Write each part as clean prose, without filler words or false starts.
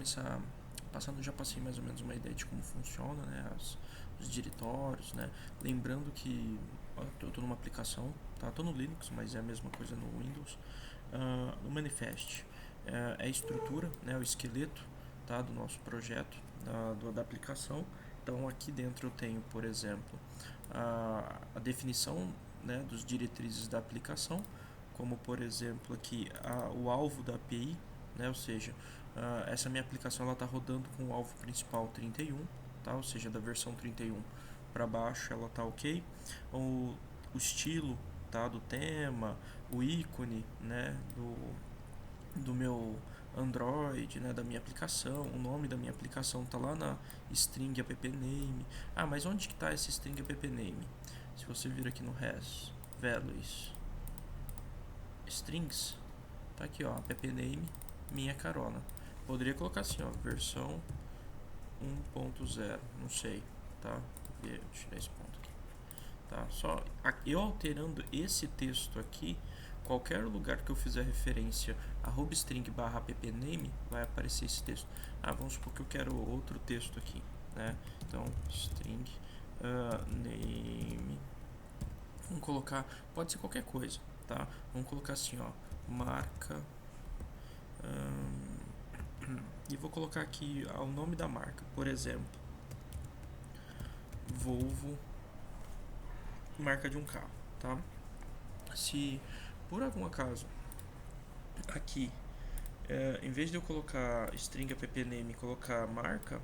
começar passando, já passei mais ou menos uma ideia de como funciona, né, os diretórios, né, lembrando que eu estou numa aplicação, tá, estou no Linux, mas é a mesma coisa no Windows. O manifest é a estrutura, né, o esqueleto, tá, do nosso projeto, da aplicação. Então aqui dentro eu tenho, por exemplo, a definição, né, dos diretrizes da aplicação, como por exemplo aqui o alvo da API, né, ou seja, essa minha aplicação ela está rodando com o alvo principal 31, tá, ou seja, da versão 31 para baixo ela está ok. O estilo, tá, do tema, o ícone, né, do meu Android, né, da minha aplicação, o nome da minha aplicação está lá na string appname. Mas onde que está essa string appname? Se você vir aqui no res values strings, tá aqui, ó, appname minha carona. Poderia colocar assim, ó, versão 1.0, não sei, tá? Vou tirar esse ponto aqui, tá? Só eu alterando esse texto aqui, qualquer lugar que eu fizer referência a string barra appname, vai aparecer esse texto. Vamos supor que eu quero outro texto aqui, né? Então, string name, vamos colocar, pode ser qualquer coisa, tá? Vamos colocar assim, ó, marca, e vou colocar aqui o nome da marca, por exemplo, Volvo, marca de um carro, tá? Se por algum acaso aqui, em vez de eu colocar string appname e colocar marca,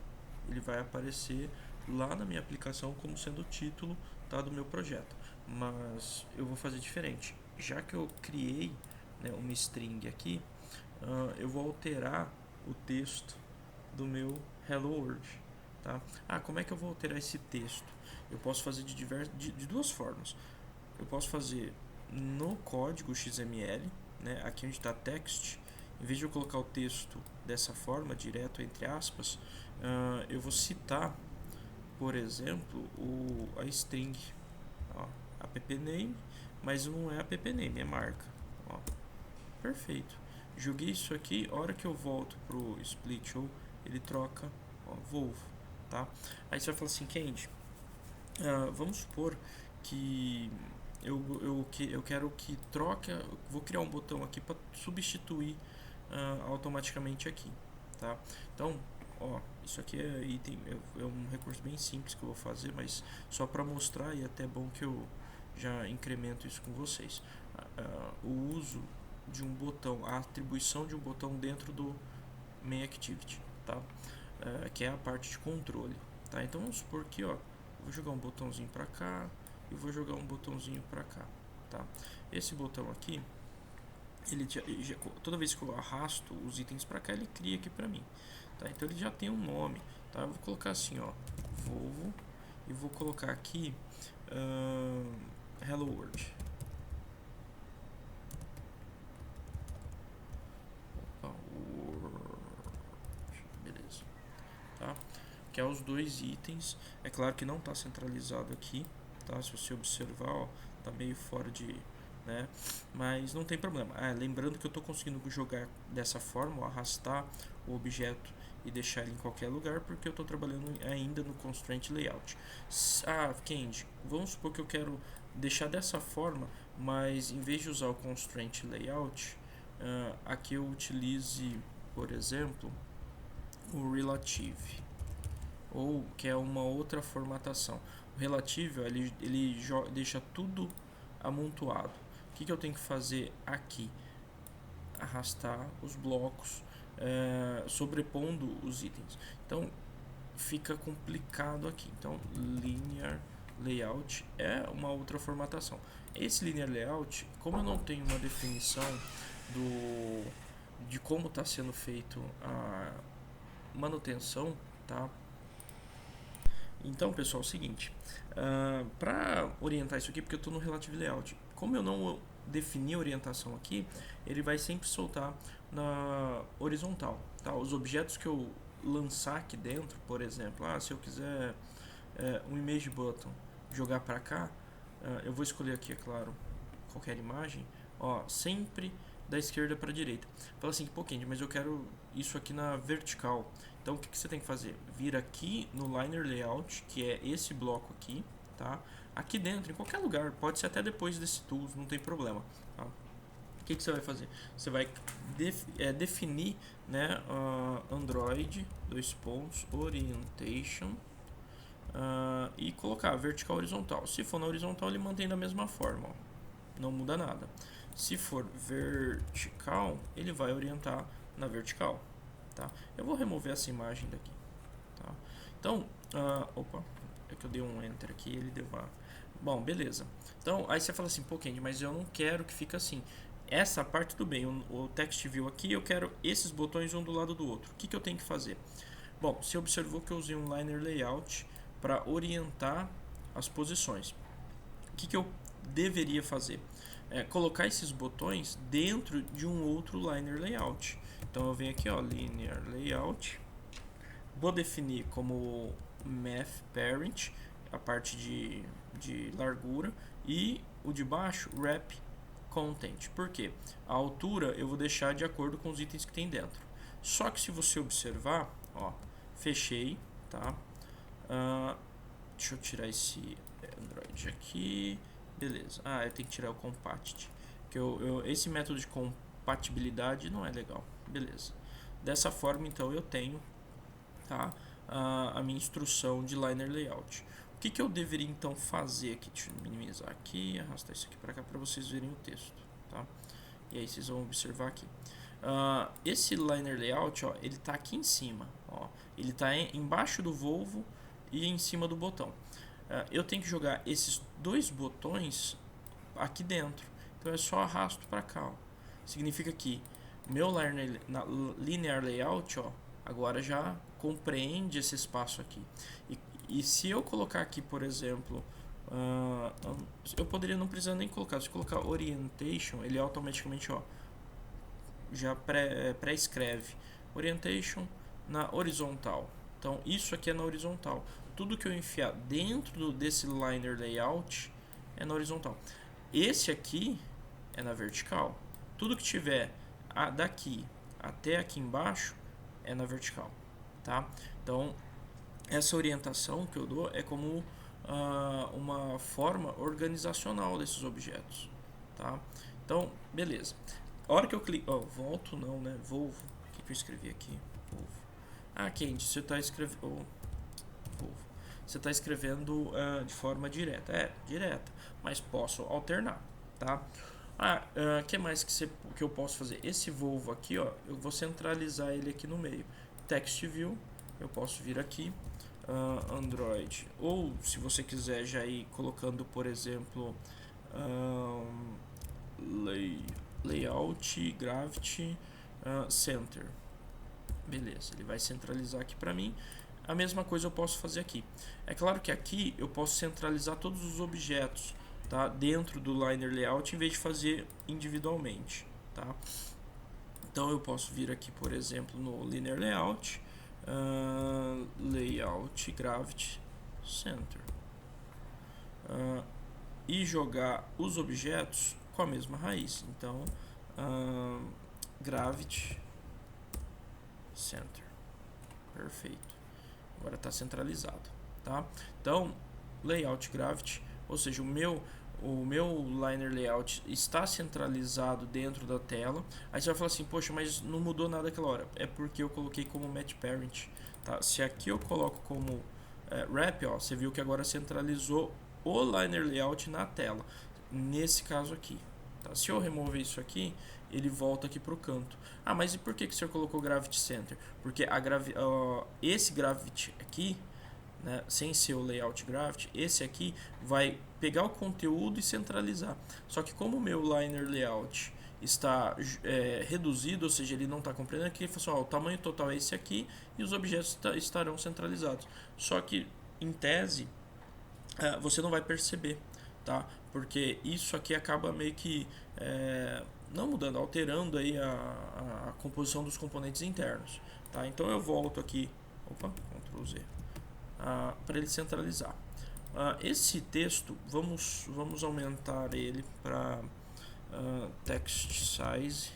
ele vai aparecer lá na minha aplicação como sendo o título, tá, do meu projeto. Mas eu vou fazer diferente. Já que eu criei, né, uma string aqui, eu vou alterar o texto do meu Hello World, tá? Como é que eu vou alterar esse texto? Eu posso fazer de duas formas. Eu posso fazer no código XML, né, aqui onde está text, em vez de eu colocar o texto dessa forma, direto entre aspas, eu vou citar, por exemplo, a string, ó, appname, mas não é appname, é marca. Ó, perfeito. Joguei isso aqui, a hora que eu volto pro split show, ele troca, ó, Volvo, tá? Aí você vai falar assim, Candy, vamos supor que eu quero que troque, vou criar um botão aqui para substituir automaticamente aqui, tá? Então, ó, isso aqui é item, é um recurso bem simples que eu vou fazer, mas só para mostrar, e é até bom que eu já incremento isso com vocês. O uso de um botão, a atribuição de um botão dentro do main activity, tá? Que é a parte de controle, tá? Então vamos supor que, ó, vou jogar um botãozinho para cá e vou jogar um botãozinho para cá, tá? Esse botão aqui, ele toda vez que eu arrasto os itens para cá, ele cria aqui para mim, tá? Então ele já tem um nome, tá? Eu vou colocar assim, ó, Volvo, e vou colocar aqui Hello World. Beleza, tá? Que é os dois itens. É claro que não está centralizado aqui, tá? Se você observar, ó, tá meio fora de, né? Mas não tem problema. Lembrando que eu estou conseguindo jogar dessa forma, ó, arrastar o objeto e deixar ele em qualquer lugar, porque eu estou trabalhando ainda no constraint layout. Candy, vamos supor que eu quero deixar dessa forma, mas em vez de usar o constraint layout, aqui eu utilize, por exemplo, o relative, ou que é uma outra formatação. O relative, ele deixa tudo amontoado. O que eu tenho que fazer aqui? Arrastar os blocos, sobrepondo os itens. Então fica complicado aqui. Então linear layout é uma outra formatação. Esse linear layout, como eu não tenho uma definição de como está sendo feito a manutenção, tá? Então, pessoal, é o seguinte, para orientar isso aqui, porque eu estou no Relative Layout, como eu não defini a orientação aqui, ele vai sempre soltar na horizontal, tá? Os objetos que eu lançar aqui dentro, por exemplo, se eu quiser um image button jogar para cá, eu vou escolher aqui, é claro, qualquer imagem, ó, sempre da esquerda para a direita. Fala assim, pô, Kendi, mas eu quero isso aqui na vertical. Então o que você tem que fazer? Vir aqui no Liner Layout, que é esse bloco aqui, tá? Aqui dentro, em qualquer lugar, pode ser até depois desse tools, não tem problema. Tá? O que você vai fazer? Você vai definir, né, Android, Orientation, e colocar vertical horizontal. Se for na horizontal, ele mantém da mesma forma, ó. Não muda nada. Se for vertical, ele vai orientar na vertical, tá? Eu vou remover essa imagem daqui, tá? Então, opa, é que eu dei um enter aqui, ele deu uma... Bom, beleza. Então, aí você fala assim, pô, Kendi, mas eu não quero que fique assim. Essa parte tudo bem, o text view aqui, eu quero esses botões um do lado do outro. O que eu tenho que fazer? Bom, você observou que eu usei um Liner Layout para orientar as posições. O que eu deveria fazer? Colocar esses botões dentro de um outro Liner Layout. Então eu venho aqui, ó, Linear Layout, vou definir como Math Parent a parte de largura e o de baixo Wrap Content. Por quê? A altura eu vou deixar de acordo com os itens que tem dentro. Só que se você observar, ó, fechei, tá? Deixa eu tirar esse Android aqui. Beleza. Eu tenho que tirar o Compact. Que esse método de compatibilidade não é legal. Beleza. Dessa forma, então, eu tenho, tá, a minha instrução de Liner Layout. O que eu deveria, então, fazer aqui? Deixa eu minimizar aqui, arrastar isso aqui para cá para vocês verem o texto. Tá? E aí vocês vão observar aqui. Esse Liner Layout, ó, ele está aqui em cima. Ó, ele está embaixo do Volvo e em cima do botão. Eu tenho que jogar esses dois botões aqui dentro. Então é só arrasto para cá. Ó. Significa que meu Linear Layout, ó, agora já compreende esse espaço aqui. E se eu colocar aqui, por exemplo, eu poderia não precisar nem colocar. Se eu colocar Orientation, ele automaticamente, ó, já pré-escreve Orientation na horizontal. Então isso aqui é na horizontal. Tudo que eu enfiar dentro desse Liner Layout é na horizontal. Esse aqui é na vertical. Tudo que tiver daqui até aqui embaixo é na vertical, tá? Então essa orientação que eu dou é como uma forma organizacional desses objetos, tá? Então beleza. A hora que eu clico, volto não, né? Volvo. O que eu escrevi aqui? Volvo. Kendi, você está escrevendo. Volvo. Você está escrevendo de forma direta. Direta, mas posso alternar, tá? Que mais que eu posso fazer? Esse Volvo aqui, ó, eu vou centralizar ele aqui no meio. Text View, eu posso vir aqui, Android. Ou se você quiser já ir colocando, por exemplo, Layout, Gravity, Center. Beleza, ele vai centralizar aqui para mim. A mesma coisa eu posso fazer aqui. É claro que aqui eu posso centralizar todos os objetos, tá, dentro do Liner Layout em vez de fazer individualmente, tá? Então eu posso vir aqui, por exemplo, no Linear Layout, Layout, Gravity, Center, e jogar os objetos com a mesma raiz. Então, Gravity, Center. Perfeito. Agora está centralizado, tá? Então, Layout Gravity, ou seja, o meu Liner Layout está centralizado dentro da tela. Aí você vai falar assim, poxa, mas não mudou nada aquela hora. É porque eu coloquei como Match Parent, tá? Se aqui eu coloco como Wrap, ó, você viu que agora centralizou o Liner Layout na tela. Nesse caso aqui, tá? Se eu remover isso aqui, ele volta aqui para o canto. Mas e por que o senhor colocou Gravity Center? Porque esse Gravity aqui, né, sem ser o Layout Gravity, esse aqui vai pegar o conteúdo e centralizar. Só que como o meu Liner Layout está reduzido, ou seja, ele não está compreendendo aqui, ele fala assim, o tamanho total é esse aqui e os objetos estarão centralizados. Só que, em tese, você não vai perceber, tá? Porque isso aqui acaba meio que não mudando, alterando aí a composição dos componentes internos, tá? Então eu volto aqui, Ctrl Z, para ele centralizar. Esse texto, vamos aumentar ele para text size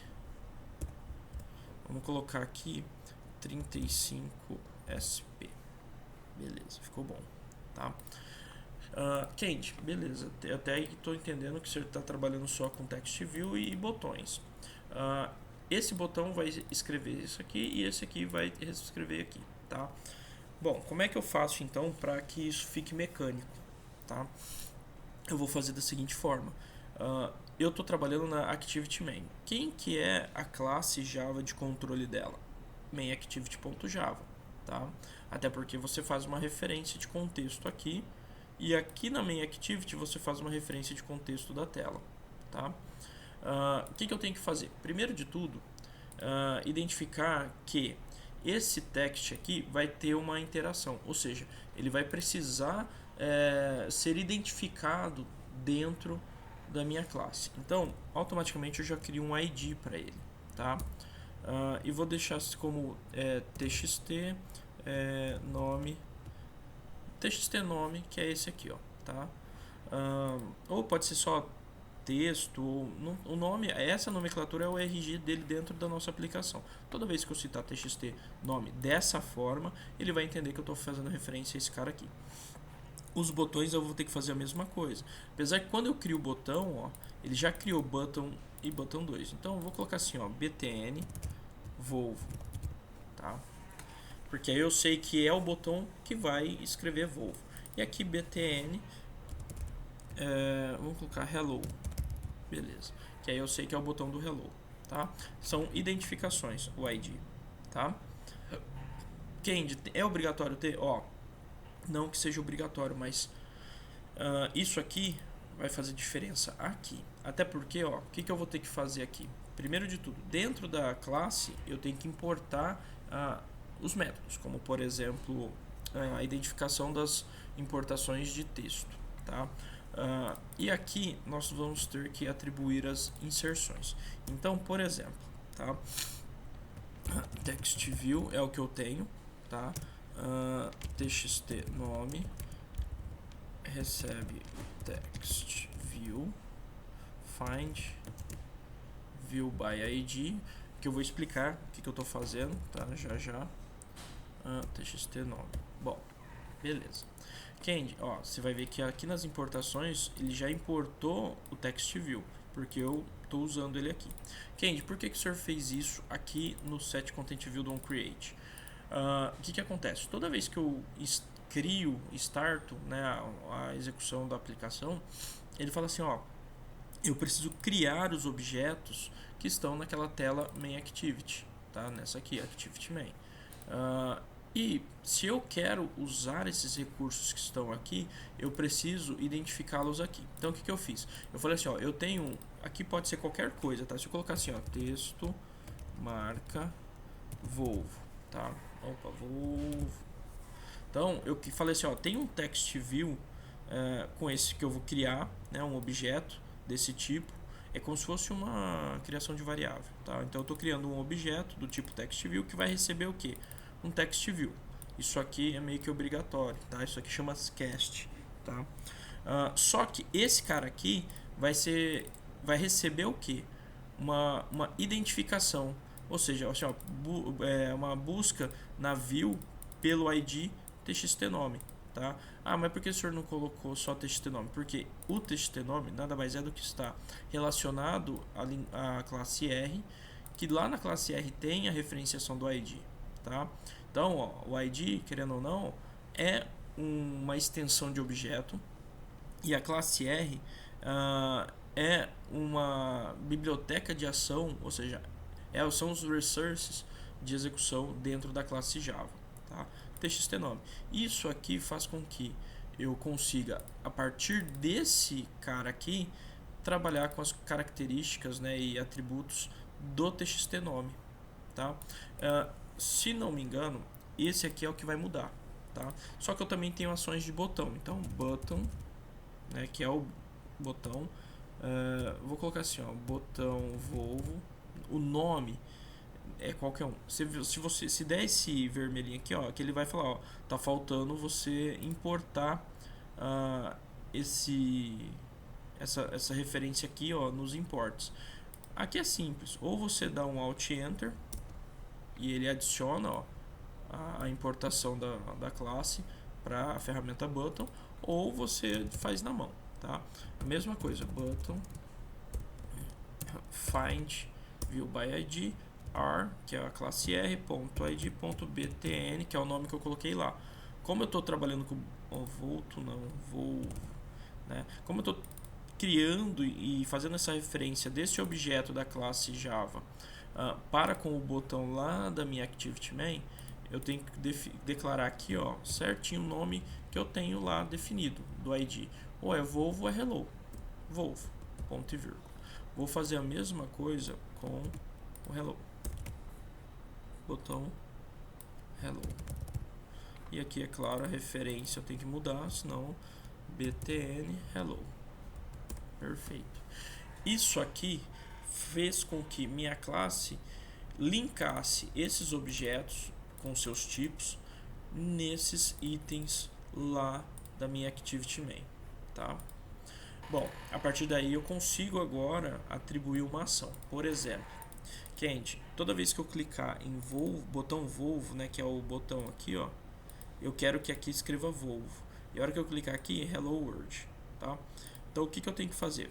Vamos colocar aqui 35SP. Beleza, ficou bom, tá? Candy, beleza. Até aí estou entendendo que você está trabalhando só com text view e botões. Esse botão vai escrever isso aqui e esse aqui vai escrever aqui, tá? Bom, como é que eu faço então para que isso fique mecânico, tá? Eu vou fazer da seguinte forma. Eu estou trabalhando na ActivityMain. Quem que é a classe Java de controle dela? MainActivity.java, tá? Até porque você faz uma referência de contexto aqui e aqui na MainActivity você faz uma referência de contexto da tela, tá? O que eu tenho que fazer? Primeiro de tudo, identificar que esse text aqui vai ter uma interação, ou seja, ele vai precisar ser identificado dentro da minha classe. Então, automaticamente eu já crio um ID para ele, tá? E vou deixar como txt nome, que é esse aqui, ó, tá? Ou pode ser só texto, o nome, essa nomenclatura é o RG dele dentro da nossa aplicação. Toda vez que eu citar txt nome dessa forma, ele vai entender que eu estou fazendo referência a esse cara aqui. Os botões eu vou ter que fazer a mesma coisa. Apesar que quando eu crio o botão, ó, ele já criou button e botão 2. Então eu vou colocar assim, ó, btn Volvo, tá? Porque aí eu sei que é o botão que vai escrever Volvo. E aqui btn, vamos colocar hello, beleza? Que aí eu sei que é o botão do hello, tá? São identificações, o ID, tá? Candy, é obrigatório ter? Ó, não que seja obrigatório, mas isso aqui vai fazer diferença aqui. Até porque, ó, o que eu vou ter que fazer aqui? Primeiro de tudo, dentro da classe eu tenho que importar os métodos, como por exemplo a identificação das importações de texto, tá? E aqui nós vamos ter que atribuir as inserções. Então, por exemplo, tá? Text view é o que eu tenho, tá? Txt nome recebe text view find view by id, que eu vou explicar o que eu estou fazendo, tá? Já txt nome. Bom, beleza. Candy, ó, você vai ver que aqui nas importações ele já importou o text view, porque eu estou usando ele aqui. Candy, por que o senhor fez isso aqui no set content view do onCreate? O que acontece? Toda vez que eu starto, né, a execução da aplicação, ele fala assim, ó, eu preciso criar os objetos que estão naquela tela MainActivity, tá? Nessa aqui, ActivityMain. E se eu quero usar esses recursos que estão aqui, eu preciso identificá-los aqui. Então o que eu fiz? Eu falei assim, ó, eu tenho, aqui pode ser qualquer coisa, tá? Se eu colocar assim, ó, texto, marca, Volvo, tá? Opa, Volvo. Então eu falei assim, ó, tem um text view com esse que eu vou criar, né, um objeto desse tipo. É como se fosse uma criação de variável, tá? Então eu estou criando um objeto do tipo text view que vai receber o quê? Um text view. Isso aqui é meio que obrigatório, tá? Isso aqui chama cast, tá? Só que esse cara aqui vai receber o quê? Uma identificação, ou seja, assim, ó, uma busca na view pelo ID txt-nome, tá? Mas por que o senhor não colocou só txt-nome? Porque o txt-nome nada mais é do que está relacionado à classe R, que lá na classe R tem a referenciação do ID, tá? Então, ó, o ID, querendo ou não, é uma extensão de objeto, e a classe R é uma biblioteca de ação, ou seja, são os resources de execução dentro da classe Java, tá? txt-nome. Isso aqui faz com que eu consiga, a partir desse cara aqui, trabalhar com as características, né, e atributos do txt-nome, tá? Se não me engano, esse aqui é o que vai mudar, tá? Só que eu também tenho ações de botão. Então, button, né, que é o botão, vou colocar assim, ó, botão Volvo. O nome é qualquer um. Se der esse vermelhinho aqui, ó, que ele vai falar, ó, tá faltando você importar essa referência aqui, ó, nos imports. Aqui é simples, ou você dá um Alt Enter, e ele adiciona, ó, a importação da classe para a ferramenta button, ou você faz na mão, tá? A mesma coisa, button find view by id r, que é a classe r, ponto id, ponto btn, que é o nome que eu coloquei lá. Como eu estou trabalhando com Volvo, né? Como eu estou criando e fazendo essa referência desse objeto da classe Java para com o botão lá da minha ActivityMain, eu tenho que declarar aqui, ó, certinho o nome que eu tenho lá definido do ID. Ou é Volvo ou é Hello. Volvo, ponto e vírgula. Vou fazer a mesma coisa com o Hello. Botão Hello. E aqui, é claro, a referência eu tenho que mudar, senão btn Hello. Perfeito. Isso aqui fez com que minha classe linkasse esses objetos com seus tipos nesses itens lá da minha ActivityMain, tá? Bom, a partir daí eu consigo agora atribuir uma ação. Por exemplo, Candy, toda vez que eu clicar em botão Volvo, né, que é o botão aqui, ó, eu quero que aqui escreva Volvo. E a hora que eu clicar aqui, Hello World, tá? Então o que eu tenho que fazer?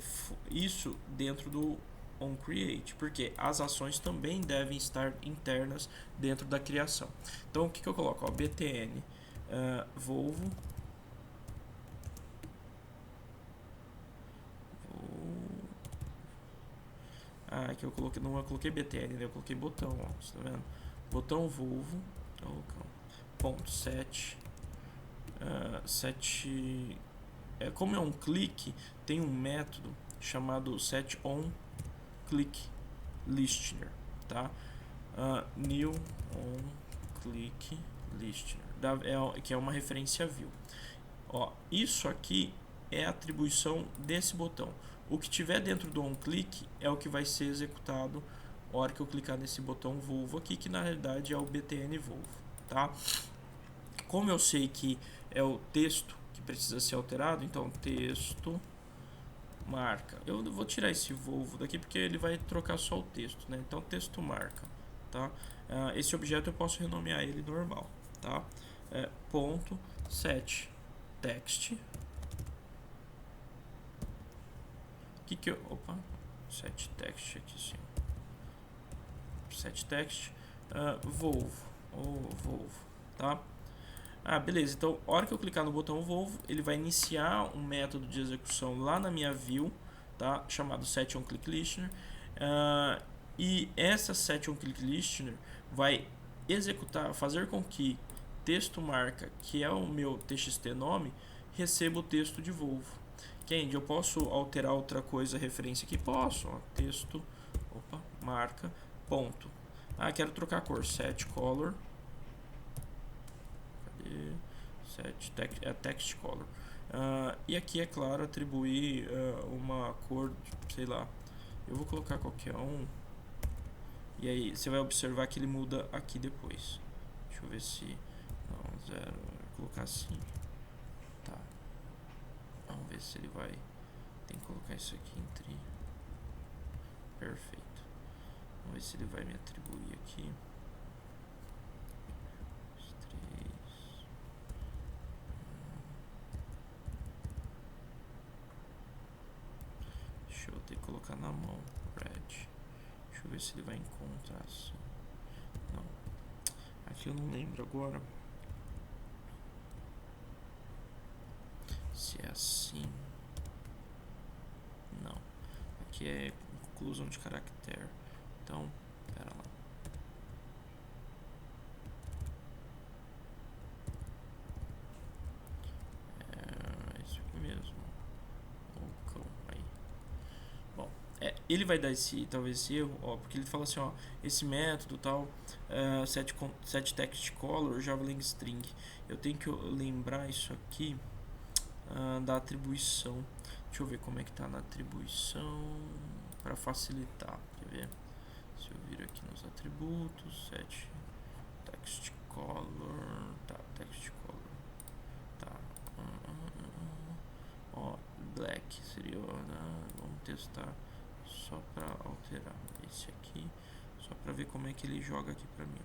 Isso dentro do onCreate, porque as ações também devem estar internas dentro da criação. Então o que eu coloco? Ó, btn Volvo aqui eu coloquei, não eu coloquei btn, né? Eu coloquei botão, ó, você tá vendo? Botão Volvo, ponto set como é um clique, tem um método chamado setOnClickListener, tá? New onClickListener, que é uma referência view. Ó, isso aqui é a atribuição desse botão. O que tiver dentro do onClick é o que vai ser executado na hora que eu clicar nesse botão Volvo aqui, que na realidade é o btn Volvo, tá? Como eu sei que é o texto que precisa ser alterado, então texto marca. Eu vou tirar esse Volvo daqui porque ele vai trocar só o texto, né? Então texto marca, tá? Esse objeto eu posso renomear ele normal, tá? Ponto set text. Set text aqui sim. Set text Volvo, Volvo, tá? Beleza, então a hora que eu clicar no botão Volvo, ele vai iniciar um método de execução lá na minha view, tá? Chamado setOnClickListener, e essa setOnClickListener vai executar, fazer com que texto marca, que é o meu txt nome, receba o texto de Volvo. Candy, eu posso alterar outra coisa, referência aqui? Posso, ó, texto, marca, ponto. Quero trocar a cor, set color, text color. E aqui, é claro, atribuir uma cor, sei lá, eu vou colocar qualquer um. E aí, você vai observar que ele muda aqui depois. Deixa eu ver se... Não, 0, vou colocar assim. Tá. Vamos ver se ele vai... Tem que colocar isso aqui entre... Perfeito. Vamos ver se ele vai me atribuir aqui. Deixa eu ter que colocar na mão, red. Deixa eu ver se ele vai encontrar assim. Não. Aqui eu não lembro agora. Se é assim. Não. Aqui é conclusão de caractere. Então, pera lá. É isso aqui mesmo. Aí. Bom, ele vai dar talvez esse erro, ó, porque ele fala assim, ó, esse método tal, set text color, java string. Eu tenho que lembrar isso aqui da atribuição. Deixa eu ver como é que tá na atribuição para facilitar. Quer ver? Se eu vir aqui nos atributos, set text color, tá, text color, tá, ó, black seria, vamos testar só para alterar esse aqui, só para ver como é que ele joga aqui para mim.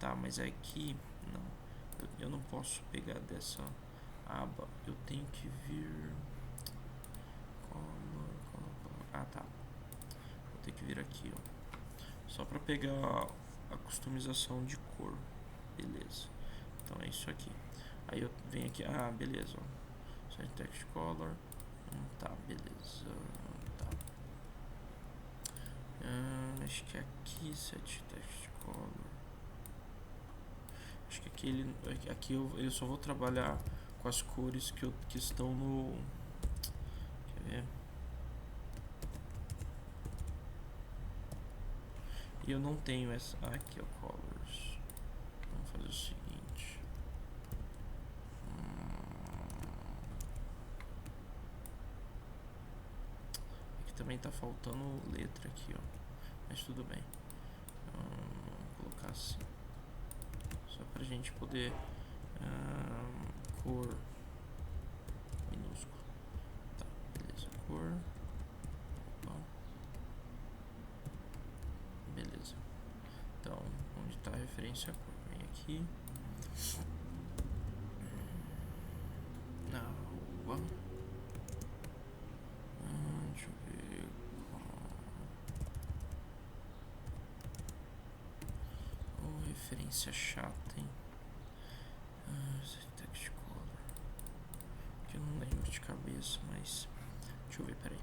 Tá, mas aqui não, eu não posso pegar dessa aba, eu tenho que vir ah, tá, vou ter que vir aqui, ó, só para pegar a customização de cor, beleza. Então é isso aqui. Aí eu venho aqui, ah, beleza, ó, Set Text Color, tá, beleza, tá. Acho que aqui Set Text Color. Acho que aqui eu só vou trabalhar com as cores que estão no. Quer ver? E eu não tenho essa. Aqui, ó, Colors. Vamos fazer o seguinte. Aqui também tá faltando letra aqui, ó. Mas tudo bem. Vou colocar assim. Só pra gente poder. Cor minúsculo. Tá, beleza. Cor. Opa. Beleza. Então, onde está a referência a cor? Vem aqui. Na rua. Deixa eu ver. Referência chata, hein? Text color. Que eu não lembro de cabeça, mas. Deixa eu ver, peraí.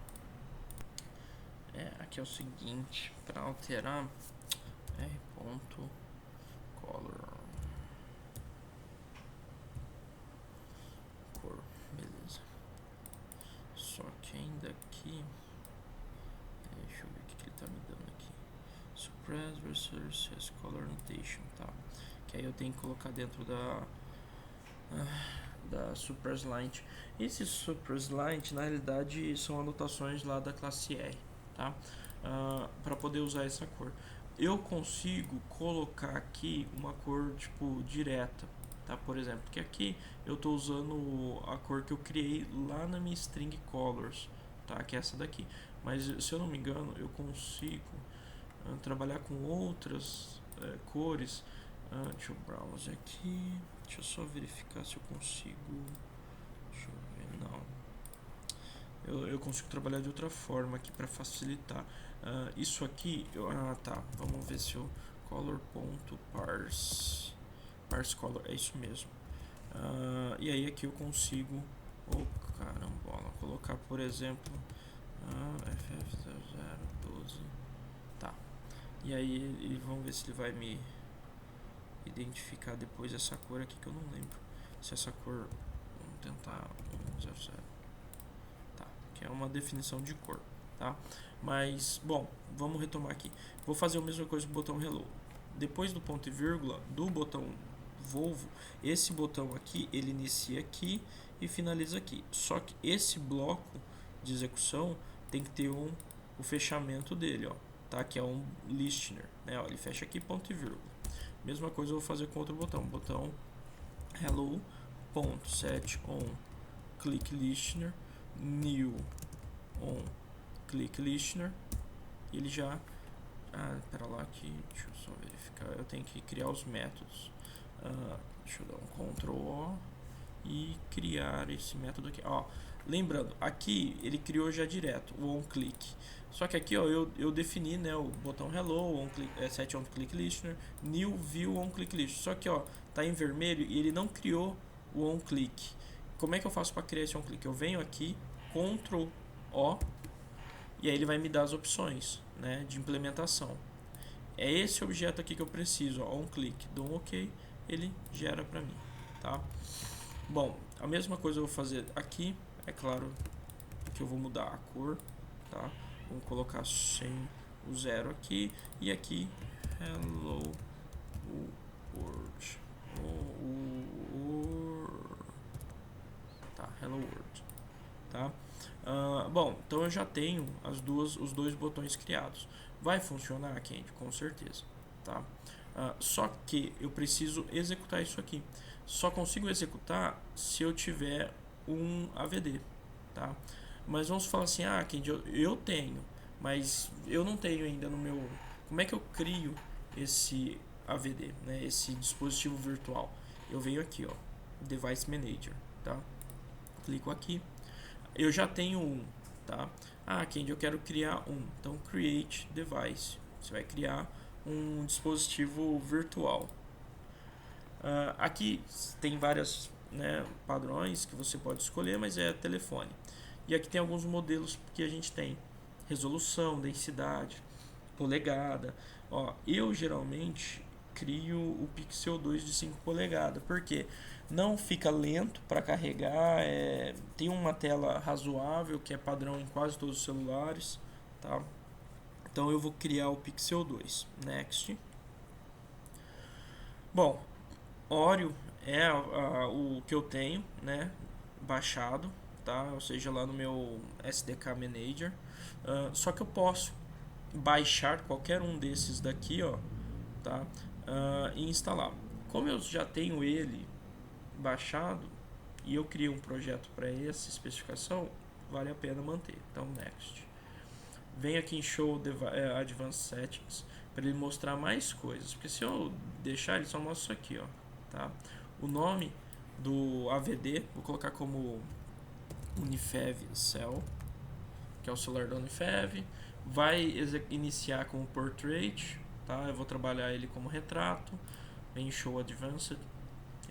Aqui é o seguinte, para alterar r.color cor, beleza. Só que ainda aqui, deixa eu ver o que ele tá me dando aqui. Suppress versus color annotation, tá? Que aí eu tenho que colocar dentro da Suppress Lint. Esses Suppress Lint na realidade são anotações lá da classe R, tá? Para poder usar essa cor. Eu consigo colocar aqui uma cor tipo direta, tá? Por exemplo, que aqui eu estou usando a cor que eu criei lá na minha string colors, tá? Que é essa daqui. Mas se eu não me engano, eu consigo trabalhar com outras cores. Deixa eu browse aqui. Deixa eu só verificar se eu consigo. Deixa eu ver, não. Eu consigo trabalhar de outra forma aqui para facilitar. Isso aqui, tá. Vamos ver se eu color.parse color, é isso mesmo. E aí aqui eu consigo, carambola, colocar por exemplo FF0012, tá. E aí vamos ver se ele vai me identificar depois essa cor aqui que eu não lembro. Se essa cor, vamos tentar 100, tá, que é uma definição de cor, tá? Mas, bom, vamos retomar aqui. Vou fazer a mesma coisa com o botão Hello. Depois do ponto e vírgula do botão Volvo, esse botão aqui, ele inicia aqui e finaliza aqui. Só que esse bloco de execução tem que ter o fechamento dele, ó, tá? Que é um listener, né? Ó, ele fecha aqui, ponto e vírgula. Mesma coisa eu vou fazer com outro botão hello.set on click listener new on click listener. Ele já pera lá que deixa eu só verificar, eu tenho que criar os métodos. Deixa eu dar um Ctrl O e criar esse método aqui, ó. Lembrando, aqui ele criou já direto o onClick. Só que aqui, ó, eu defini, né, o botão hello, set onClick listener, new view onClick listener. Só que, ó, tá em vermelho e ele não criou o onClick. Como é que eu faço para criar esse onClick? Eu venho aqui, Ctrl O, e aí ele vai me dar as opções, né, de implementação. É esse objeto aqui que eu preciso, ó, onClick. Dou um OK, ele gera para mim, tá? Bom, a mesma coisa eu vou fazer aqui. É claro que eu vou mudar a cor, tá? Vamos colocar sem o 0 aqui e aqui hello world. Tá, hello world, tá? Bom, então eu já tenho os dois botões criados. Vai funcionar, Candy? Com certeza, tá? Só que eu preciso executar isso aqui. Só consigo executar se eu tiver um AVD, tá? Mas vamos falar assim, Candy, eu tenho, mas eu não tenho ainda no meu Como é que eu crio esse AVD, né, esse dispositivo virtual? Eu venho aqui, ó, Device Manager, tá? Clico aqui. Eu já tenho um, tá? Candy, eu quero criar um. Então, Create Device. Você vai criar um dispositivo virtual. Aqui tem vários, né, padrões que você pode escolher, mas é telefone. E aqui tem alguns modelos que a gente tem: resolução, densidade, polegada. Ó, eu geralmente crio o Pixel 2 de 5 polegadas, porque não fica lento para carregar, tem uma tela razoável, que é padrão em quase todos os celulares, tá? Então eu vou criar o Pixel 2. Next. Bom, Oreo é o que eu tenho, né, baixado, tá? Ou seja, lá no meu SDK Manager. Só que eu posso baixar qualquer um desses daqui, ó, tá? E instalar. Como eu já tenho ele baixado e eu criei um projeto para essa especificação, vale a pena manter. Então, next. Vem aqui em Show Advanced Settings para ele mostrar mais coisas, porque se eu deixar, ele só mostra isso aqui, ó, tá? O nome do AVD vou colocar como Unifev Cell, que é o celular da Unifev. Vai iniciar com o Portrait, tá? Eu vou trabalhar ele como retrato. Vem em Show Advanced.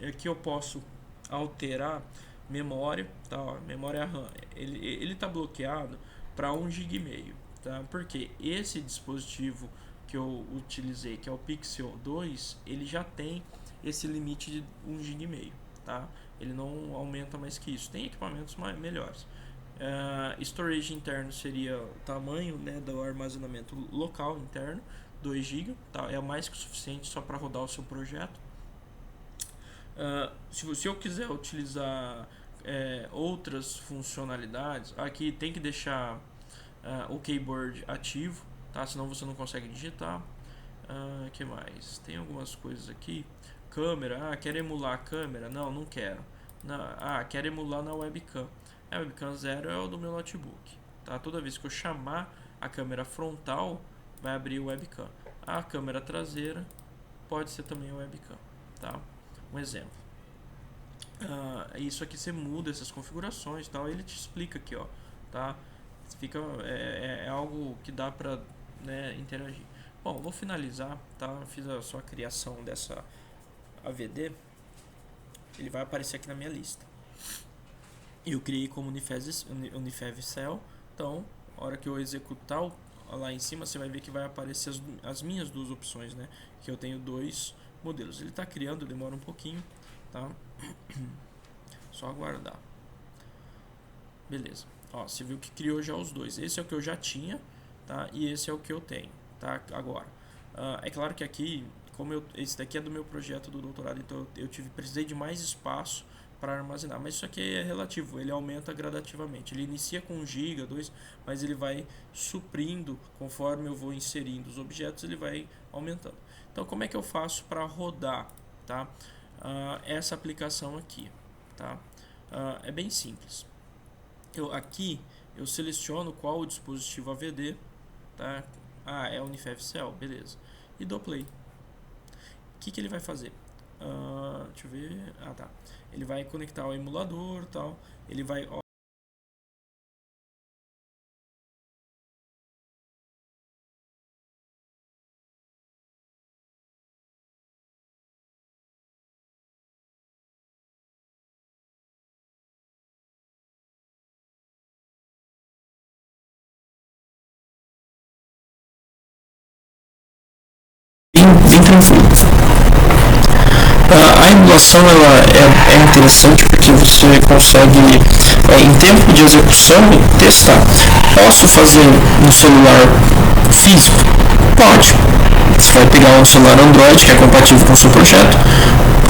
Aqui eu posso alterar memória, tá? Ó, memória RAM. Ele tá bloqueado para 1,5 GB, tá? Porque esse dispositivo que eu utilizei, que é o Pixel 2, ele já tem esse limite de 1,5 GB, tá? Ele não aumenta mais que isso. Tem equipamentos melhores. Storage interno seria o tamanho, né, do armazenamento local interno, 2 GB, tá? É mais que o suficiente só para rodar o seu projeto. Se eu quiser utilizar outras funcionalidades, aqui tem que deixar o keyboard ativo, tá? Senão você não consegue digitar. Que mais? Tem algumas coisas aqui. Câmera, quer emular a câmera? Não quero. Quero emular na webcam. A webcam 0 é o do meu notebook, tá? Toda vez que eu chamar a câmera frontal, vai abrir o webcam. A câmera traseira pode ser também a webcam, tá? Um exemplo. Isso aqui você muda essas configurações, tal. Ele te explica aqui, ó, tá? Fica é algo que dá para, né, interagir. Bom, vou finalizar, tá? Fiz a sua criação dessa AVD. Ele vai aparecer aqui na minha lista. Eu criei como Unifev Cell. Então, a hora que eu executar lá em cima, você vai ver que vai aparecer as minhas duas opções, né? Que eu tenho dois modelos. Ele está criando, demora um pouquinho, tá? Só aguardar. Beleza. Ó, você viu que criou já os dois. Esse é o que eu já tinha, tá? E esse é o que eu tenho, tá? Agora, é claro que aqui, esse daqui é do meu projeto do doutorado, então precisei de mais espaço para armazenar, mas isso aqui é relativo, ele aumenta gradativamente. Ele inicia com 1 GB, 2, mas ele vai suprindo conforme eu vou inserindo os objetos, ele vai aumentando. Então, como é que eu faço para rodar, tá? Essa aplicação aqui, tá? É bem simples. Aqui eu seleciono qual o dispositivo AVD, tá? É o Unifev Cell, beleza. E dou play. O que ele vai fazer? Deixa eu ver. Tá. Ele vai conectar ao emulador, tal. Ele vai bem tranquilo. A emulação ela é interessante porque você consegue, em tempo de execução, testar. Posso fazer no celular físico? Pode. Você vai pegar um celular Android que é compatível com o seu projeto,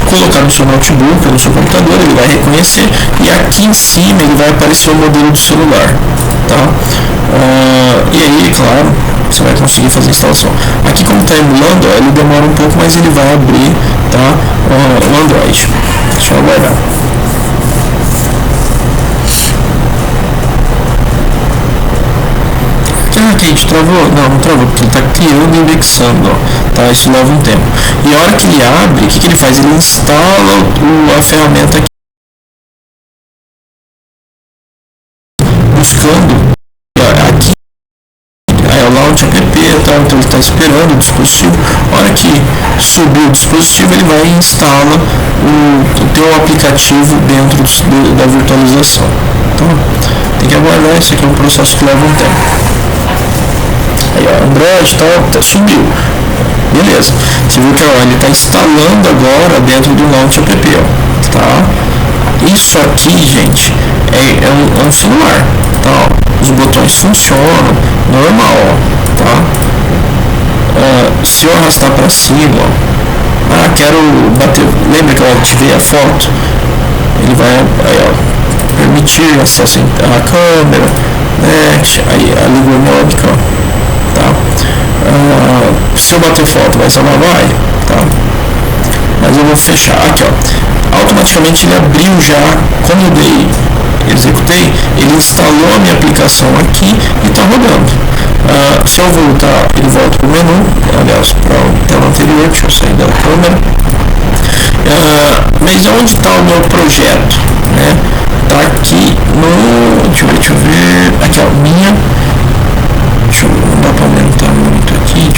colocar no seu notebook ou no seu computador, ele vai reconhecer e aqui em cima ele vai aparecer o modelo do celular, tá? E aí, claro, você vai conseguir fazer a instalação. Aqui, como está emulando, ele demora um pouco, mas ele vai abrir, tá? O Android. Deixa eu aguardar. Ok, gente, travou? Não travou, porque ele está criando e indexando, ó, tá? Isso leva um tempo. E a hora que ele abre, o que ele faz? Ele instala a ferramenta aqui, buscando aqui, aí é o Launch App, tá? Então ele está esperando o dispositivo. A hora que subir o dispositivo, ele vai e instala o teu aplicativo dentro da virtualização. Então, tem que aguardar, isso aqui é um processo que leva um tempo. Aí, ó, Android tal, subiu. Beleza. Você viu que ó, ele está instalando agora dentro do Launch App, ó, tá? Isso aqui, gente, é um celular, tá? Ó, os botões funcionam, normal, ó, tá? Se eu arrastar para cima, ó, quero bater, lembra que eu ativei a foto? Ele vai, aí, ó, permitir acesso à câmera, aí a língua webcam, tá? Se eu bater foto, vai salvar? Vai, tá? Mas eu vou fechar aqui, ó. Automaticamente ele abriu já, quando eu executei, ele instalou a minha aplicação aqui e está rodando. Se eu voltar, ele volta para o menu, aliás, para a tela anterior, deixa eu sair da câmera. Mas onde está o meu projeto, né? Tá aqui no, deixa eu ver, aqui ó, não dá para aumentar muito aqui,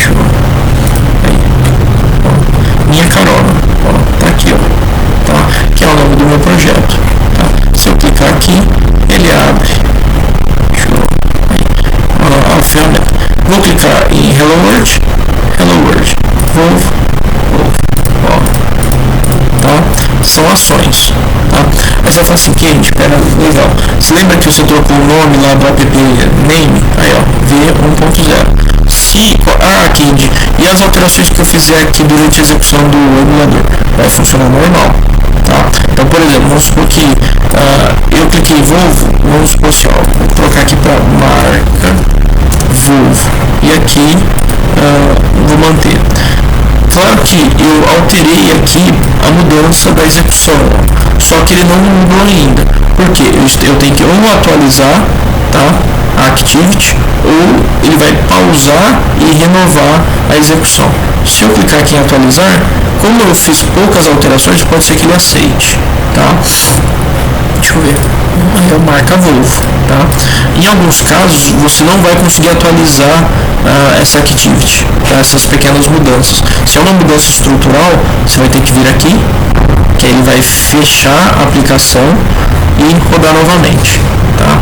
minha carona, ó, tá aqui, ó, tá? Que é o nome do meu projeto, tá? Se eu clicar aqui, ele abre, a ferramenta. Vou clicar em Hello World, Volvo, ó, tá? São ações, tá? Aí você vai falar assim, Kennedy, pera, legal. Você lembra que você trocou o nome lá do app name? Aí, ó, V1.0. Kennedy, e as alterações que eu fizer aqui durante a execução do emulador? Vai funcionar normal, tá? Então, por exemplo, vamos supor que eu cliquei em Volvo, vamos supor assim, ó, vou trocar aqui para marca Volvo, e aqui vou manter. Claro que eu alterei aqui a mudança da execução, só que ele não mudou ainda, porque eu tenho que ou atualizar, tá, a Activity, ou ele vai pausar e renovar a execução. Se eu clicar aqui em atualizar, como eu fiz poucas alterações, pode ser que ele aceite, tá? Deixa eu ver. Aí é marca Volvo, tá? Em alguns casos, você não vai conseguir atualizar essa Activity, tá? Essas pequenas mudanças. Se é uma mudança estrutural, você vai ter que vir aqui, que aí ele vai fechar a aplicação e rodar novamente, tá?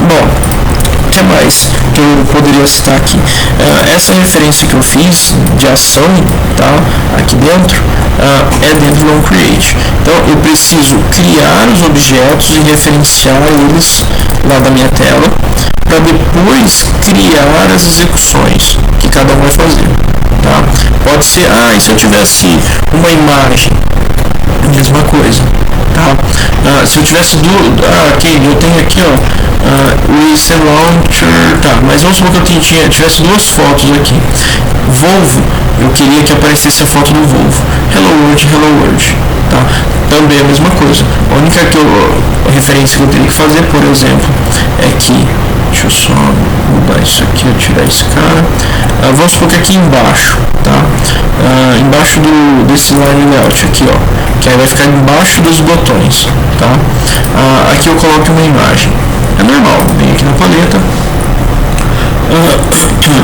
Bom, o que mais que eu poderia citar aqui? Essa referência que eu fiz de ação, tá, aqui dentro, é dentro do onCreate. Então eu preciso criar os objetos e referenciar eles lá da minha tela, para depois criar as execuções que cada um vai fazer, tá? Pode ser, e se eu tivesse uma imagem, mesma coisa, tá? Se eu tivesse eu tenho aqui, ó, o IC Launcher, tá? Mas vamos supor que eu tivesse duas fotos aqui. Volvo, eu queria que aparecesse a foto do Volvo. Hello World, tá? Também a mesma coisa. A única referência que eu teria que fazer, por exemplo, é que, deixa eu só mudar isso aqui, eu tirar esse cara. Vamos supor que aqui embaixo, tá? Embaixo desse line layout aqui, ó, que aí vai ficar embaixo dos botões, tá? Aqui eu coloco uma imagem. É normal, vem aqui na paleta.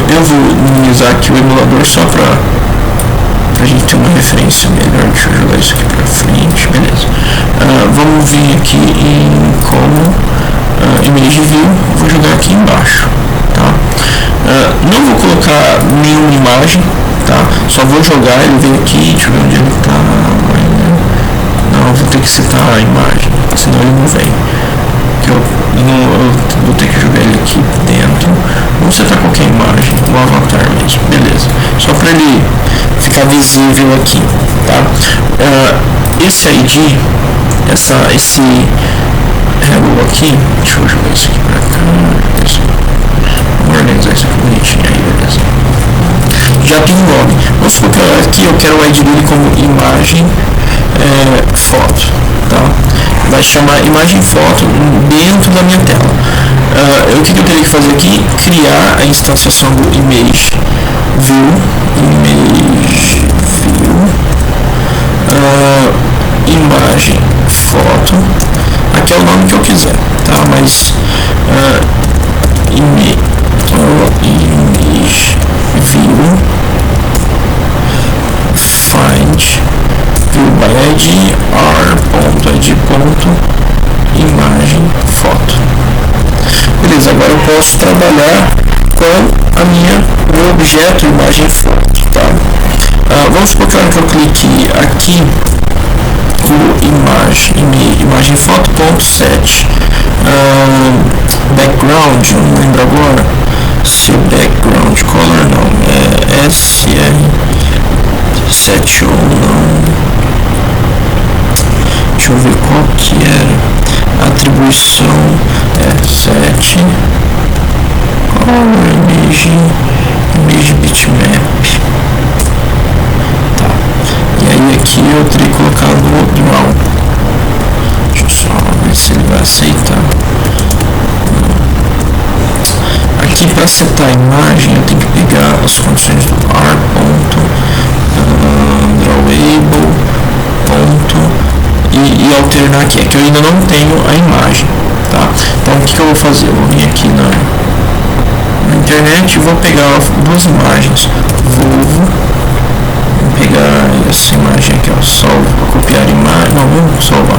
Eu vou minimizar aqui o emulador só para a gente ter uma referência melhor. Deixa eu jogar isso aqui para frente, beleza. Vamos vir aqui em como Image View, vou jogar aqui embaixo, tá? Não vou colocar nenhuma imagem, tá? Só vou jogar, ele vem aqui, deixa eu ver onde ele está. Não, vou ter que citar a imagem, senão ele não vem. Eu vou ter que jogar ele aqui dentro. Vamos setar qualquer imagem, um avatar mesmo, beleza. Só para ele ficar visível aqui, tá? Esse ID, esse hello aqui, deixa eu jogar isso aqui para cá. Vamos organizar isso aqui bonitinho aí, beleza. Já tem um nome. Vamos supor que aqui eu quero o ID dele como imagem foto, tá? vai chamar imagem foto dentro da minha tela. O que eu teria que fazer aqui? Criar a instanciação do image view, imagem foto, aqui é o nome que eu quiser, tá? Mas image view find view by id r.id.imagem foto. Beleza, agora eu posso trabalhar com o objeto imagem foto, tá? Vamos supor que a hora que eu clique aqui o imagem foto.set background, não lembro agora se background color não é SR7 ou não, deixa eu ver qual que era a atribuição, set color image bitmap, tá? E aí aqui eu teria colocado o draw. Deixa eu só ver se ele vai aceitar. Aqui para setar a imagem eu tenho que pegar as condições do r.drawable e alternar aqui. É que eu ainda não tenho a imagem, tá? Então o que eu vou fazer? Eu vou vir aqui na internet e vou pegar duas imagens. Vou pegar essa imagem aqui, ó, vou copiar a imagem, não, vamos salvar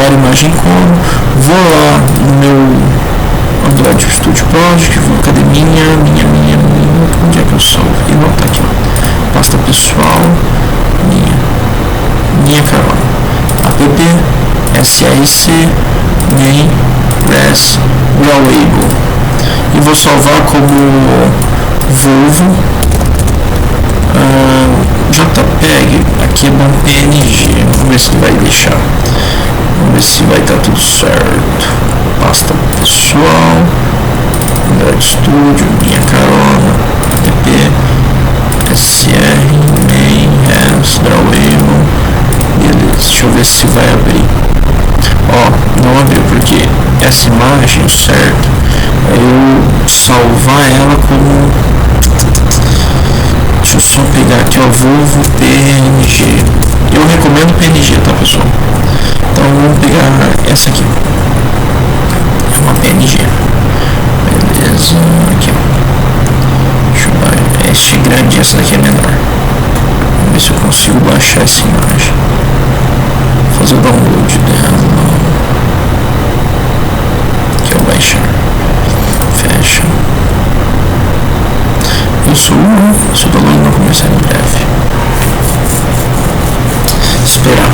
a imagem como, vou lá no meu Android Studio Project, cadê minha, onde é que eu salvo? E não, tá aqui, ó, pasta pessoal, minha carona, app, src, name, res, drawable, e vou salvar como Volvo, JPEG, aqui é bom PNG, vamos ver se ele vai deixar, vamos ver se vai estar tudo certo, pasta pessoal, Android Studio, minha carona, app, sr, main, res, drawable, beleza, deixa eu ver se vai abrir, não abriu porque essa imagem, certo, eu salvar ela como, deixa eu só pegar aqui, Volvo PNG. Eu recomendo PNG, tá, pessoal? Então vamos pegar essa aqui. É uma PNG. Beleza. Aqui, ó. Deixa eu dar. Este é grande, essa daqui é menor. Vamos ver se eu consigo baixar essa imagem. Fazer o download dela. Aqui, ó, baixar. Fecha. Se o download não começar em breve. Esperar.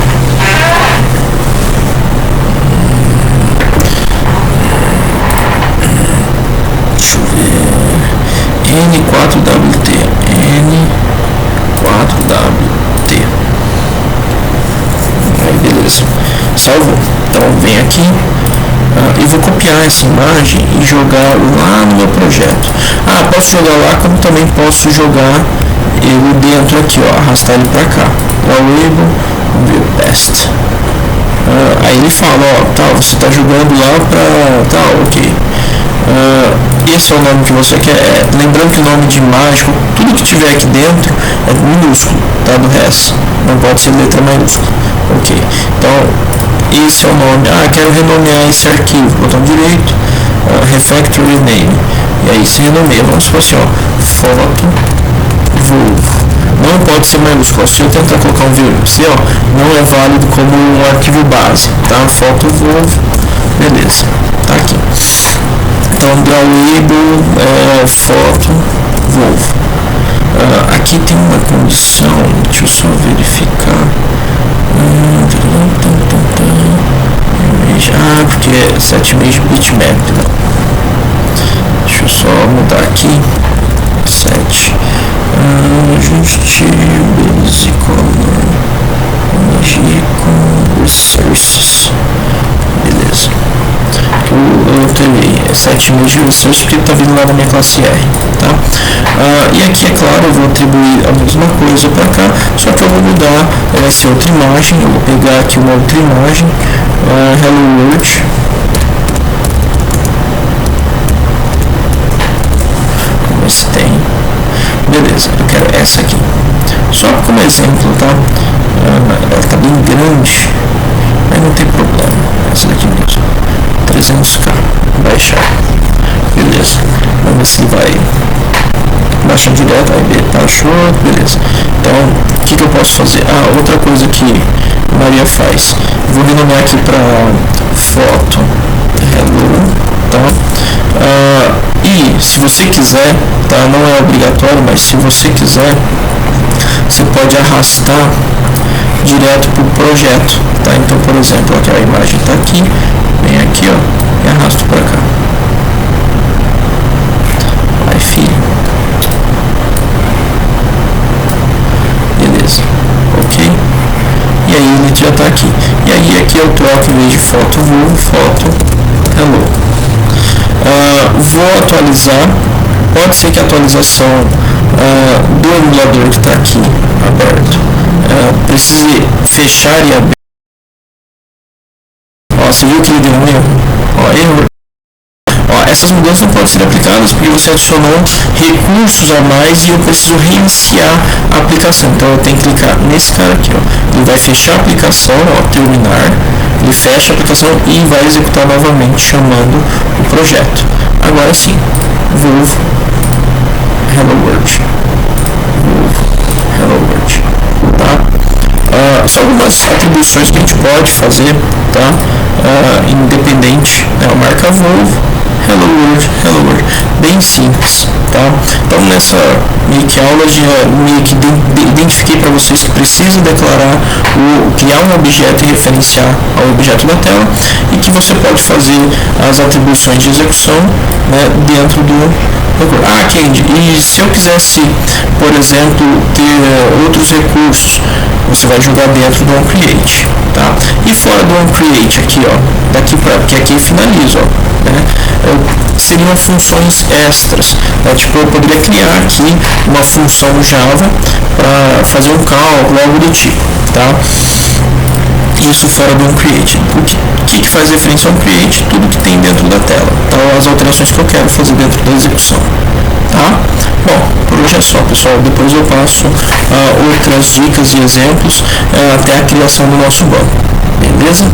Deixa eu ver. N4WT. Aí, beleza. Salvou. Então, vem aqui. E vou copiar essa imagem e jogar lá no meu projeto. Posso jogar lá, como também posso jogar ele dentro aqui, ó, arrastar ele para cá. Drawable, vamos ver o best. Aí ele fala, você está jogando lá para, ok. Esse é o nome que você quer. Lembrando que o nome de imagem, tudo que tiver aqui dentro é minúsculo, tá? Do resto, não pode ser letra maiúscula. Ok. Então esse é o nome. Quero renomear esse arquivo. Botão direito, refactory name. E aí se renomeia. Vamos supor assim, foto Volvo. Não pode ser maiúsculo. Se eu tentar colocar um vírgula, não é válido como um arquivo base, tá? Foto Volvo. Beleza. Tá aqui. Então, drawable, foto Volvo. Aqui tem uma condição. Deixa eu só verificar. Porque é 7 image bitmap, não. Deixa eu só mudar aqui. 7 ajuste basic color image com resources. Beleza. Eu terei 7 image resources porque está vindo lá da minha classe R, tá? E aqui, é claro, eu vou atribuir a mesma coisa para cá, só que eu vou mudar essa outra imagem. Eu vou pegar aqui uma outra imagem, Hello World. Vamos ver se tem. Beleza, eu quero essa aqui. Só como exemplo, tá? Ela tá bem grande, mas não tem problema. Essa daqui mesmo. 300k. Baixar. Beleza. Vamos ver se ele vai baixar direto. Aí baixou. Beleza. Então, o que eu posso fazer? Outra coisa que Maria faz. Vou renomear aqui para foto. Hello. Tá? E se você quiser, tá? Não é obrigatório, mas se você quiser, você pode arrastar direto para o projeto, tá? Então, por exemplo, aqui a imagem está aqui, vem aqui, ó, e arrasto para cá. Vai, filho. Beleza, ok? E aí ele já está aqui. E aí aqui eu troco, em vez de foto, vou foto hello. Vou atualizar. Pode ser que a atualização do emulador que está aqui aberto precise fechar e abrir. Você viu que ele deu um erro? Erro. Essas mudanças não podem ser aplicadas porque você adicionou recursos a mais e eu preciso reiniciar a aplicação. Então eu tenho que clicar nesse cara aqui, ó. Ele vai fechar a aplicação, terminar. Ele fecha a aplicação e vai executar novamente, chamando o projeto. Agora sim, Volvo Hello World. Volvo Hello World. Tá? São algumas atribuições que a gente pode fazer, tá? Independente, né? A marca Volvo, Hello World, bem simples, tá? Então nessa meio que aula já meio que identifiquei para vocês que precisa declarar criar um objeto e referenciar ao objeto da tela e que você pode fazer as atribuições de execução, né, dentro do Candy, e se eu quisesse, por exemplo, ter outros recursos, você vai jogar dentro do onCreate, tá? E fora do onCreate aqui, ó, daqui para que aqui finaliza, ó, né? Seriam funções extras, né? Tipo, eu poderia criar aqui uma função Java para fazer um cálculo, algo do tipo, tá? Isso fora do onCreate. O que faz referência ao onCreate? Tudo que tem dentro da tela, tá? As alterações que eu quero fazer dentro da execução, tá? Bom, por hoje é só, pessoal. Depois eu passo outras dicas e exemplos até a criação do nosso banco, beleza?